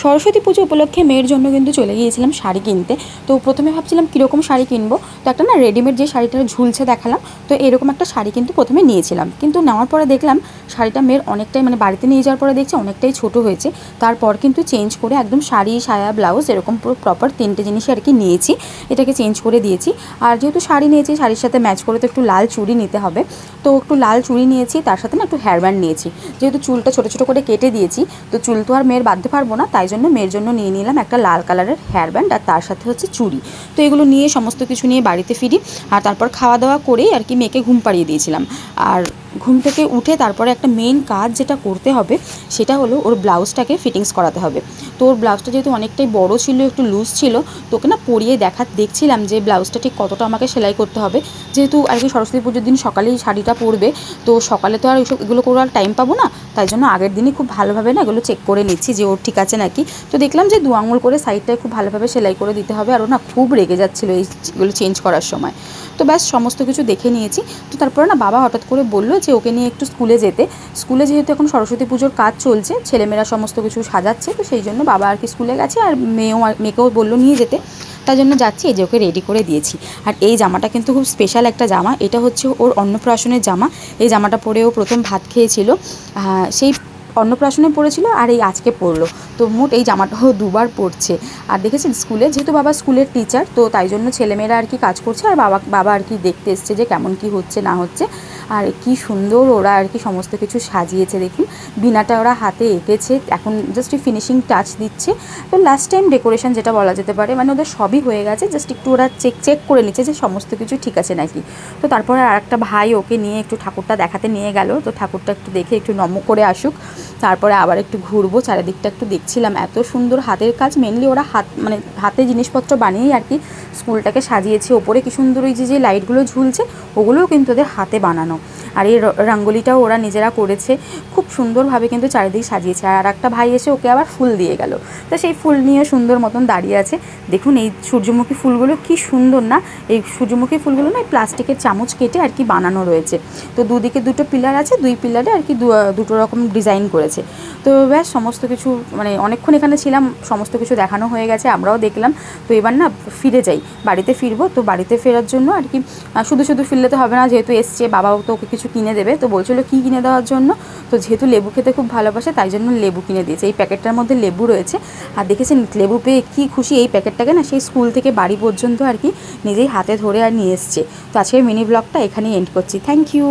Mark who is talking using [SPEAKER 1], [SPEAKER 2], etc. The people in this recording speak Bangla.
[SPEAKER 1] সরস্বতী পুজো উপলক্ষে মেয়ের জন্য কিন্তু চলে গিয়েছিলাম শাড়ি কিনতে। তো প্রথমে ভাবছিলাম কীরকম শাড়ি কিনবো, তো একটা না রেডিমেড যে শাড়িটা ঝুলছে দেখালাম, তো এরকম একটা শাড়ি কিন্তু প্রথমে নিয়েছিলাম, কিন্তু নেওয়ার পরে দেখলাম শাড়িটা মেয়ের অনেকটাই মানে বাড়িতে নিয়ে যাওয়ার পরে দেখছি অনেকটাই ছোট হয়েছে। তারপর কিন্তু চেঞ্জ করে একদম শাড়ি, সায়া, ব্লাউজ এরকম পুরো প্রপার 3টে জিনিসই আর কি নিয়েছি, এটাকে চেঞ্জ করে দিয়েছি। আর যেহেতু শাড়ি নিয়েছি, শাড়ির সাথে ম্যাচ করে তো একটু লাল চুড়ি নিতে হবে, তো একটু লাল চুড়ি নিয়েছি, তার সাথে না একটু হেয়ার ব্যান্ড নিয়েছি। যেহেতু চুলটা ছোটো ছোটো করে কেটে দিয়েছি, তো চুল তো আর মেয়ের বাঁধতে পারবো না, তাই জন্য মেয়ের জন্য নিয়ে নিলাম একটা লাল কালারের হেয়ার ব্যান্ড, আর তার সাথে হচ্ছে চুড়ি। তো এগুলো নিয়ে সমস্ত কিছু নিয়ে বাড়িতে ফিরি, আর তারপর খাওয়া দাওয়া করেই আর কি মেয়েকে ঘুম পাড়িয়ে দিয়েছিলাম। আর ঘুম থেকে উঠে তারপরে একটা মেইন কাজ যেটা করতে হবে সেটা হলো ওর ব্লাউজটাকে ফিটিংস করাতে হবে। তো ওর ব্লাউজটা যেহেতু অনেকটাই বড় ছিল, একটু লুজ ছিল, তোকে না পরিয়ে দেখছিলাম যে ব্লাউজটা ঠিক কতটা আমাকে সেলাই করতে হবে। যেহেতু আর কি সরস্বতী পুজোর দিন সকালেই শাড়িটা পরবে, তো সকালে তো আর এগুলো করার টাইম পাবো না, তাই জন্য আগের দিনই খুব ভালোভাবে না এগুলো চেক করে নিচ্ছি যে ওর ঠিক আছে নাকি। তো দেখলাম যে 2 আঙুল করে সাইডটায় খুব ভালোভাবে সেলাই করে দিতে হবে, আর ও না খুব রেগে যাচ্ছিলো এইগুলো চেঞ্জ করার সময়। তো ব্যাস সমস্ত কিছু দেখে নিয়েছি। তো তারপরে না বাবা হঠাৎ করে বললো যে ওকে নিয়ে একটু স্কুলে যেতে। স্কুলে যেহেতু এখন সরস্বতী পুজোর কাজ চলছে, ছেলেমেয়েরা সমস্ত কিছু সাজাচ্ছে, তো সেই জন্য বাবা আর কি স্কুলে গেছে, আর মেয়েকেও বললো নিয়ে যেতে, তার জন্য যাচ্ছি। এই যে ওকে রেডি করে দিয়েছি। আর এই জামাটা কিন্তু খুব স্পেশাল একটা জামা, এটা হচ্ছে ওর অন্নপ্রাশনের জামা। এই জামাটা পরে ও প্রথম ভাত খেয়েছিল, সেই অন্নপ্রাশনে পড়েছিল, আর এই আজকে পরলো। তো মোট এই জামাটাও 2বার পরছে। আর দেখেছেন স্কুলে, যেহেতু বাবা স্কুলের টিচার, তো তাই জন্য ছেলেমেয়েরা আর কি কাজ করছে, আর বাবা আর কি দেখতে এসছে যে কেমন কি হচ্ছে না হচ্ছে। আর কি সুন্দর ওরা আর কি সমস্ত কিছু সাজিয়েছে দেখুন। বিনাটা ওরা হাতে এঁকেছে, এখন জাস্ট ফিনিশিং টাচ দিচ্ছে। তো লাস্ট টাইম ডেকোরেশন যেটা বলা যেতে পারে, মানে ওদের সবই হয়ে গেছে, জাস্ট একটু ওরা চেক করে নিচ্ছে যে সমস্ত কিছু ঠিক আছে নাকি। তো তারপরে আর একটা ভাই ওকে নিয়ে একটু ঠাকুরটা দেখাতে নিয়ে গেল, তো ঠাকুরটা একটু দেখে একটু নম করে আসুক, তারপরে আবার একটু ঘুরবো, চারিদিকটা একটু দেখছিলাম। এত সুন্দর হাতের কাজ, মেনলি ওরা মানে হাতে জিনিসপত্র বানিয়েই আর কি স্কুলটাকে সাজিয়েছে। ওপরে কি সুন্দর ওই যে লাইটগুলো ঝুলছে, ওগুলোও কিন্তু ওদের হাতে বানানো। আর এই রঙ্গোলিটাও ওরা নিজেরা করেছে, খুব সুন্দরভাবে কিন্তু চারিদিক সাজিয়েছে। আর একটা ভাই এসে ওকে আবার ফুল দিয়ে গেল, তো সেই ফুল নিয়ে সুন্দর মতন দাঁড়িয়ে আছে। দেখুন এই সূর্যমুখী ফুলগুলো কি সুন্দর না। এই সূর্যমুখী ফুলগুলো না প্লাস্টিকের চামচ কেটে আর কি বানানো রয়েছে। তো দুদিকে 2টো পিলার আছে, 2 পিলারে আর কি 2টো রকম ডিজাইন করেছে। তো ব্যাস সমস্ত কিছু মানে অনেকক্ষণ এখানে ছিলাম, সমস্ত কিছু দেখানো হয়ে গেছে, আমরাও দেখলাম। তো এবার না ফিরে যাই, বাড়িতে ফিরবো। তো বাড়িতে ফেরার জন্য আর কি শুধু শুধু ফিরলে তো হবে না, যেহেতু এসছে, বাবাও তো ওকে কিছু কিনে দেবে। তো বলছিল কী কিনে দেওয়ার জন্য, তো যেহেতু লেবু খেতে খুব ভালোবাসে, তাই জন্য লেবু কিনে দিয়েছে। এই প্যাকেটটার মধ্যে লেবু রয়েছে। আর দেখেছেন লেবু পেয়ে কী খুশি, এই প্যাকেটটাকে না সেই স্কুল থেকে বাড়ি পর্যন্ত আর কি নিজেই হাতে ধরে আর নিয়ে এসছে। তো আজকের মিনি ব্লগটা এখানেই এন্ড করছি। Thank you.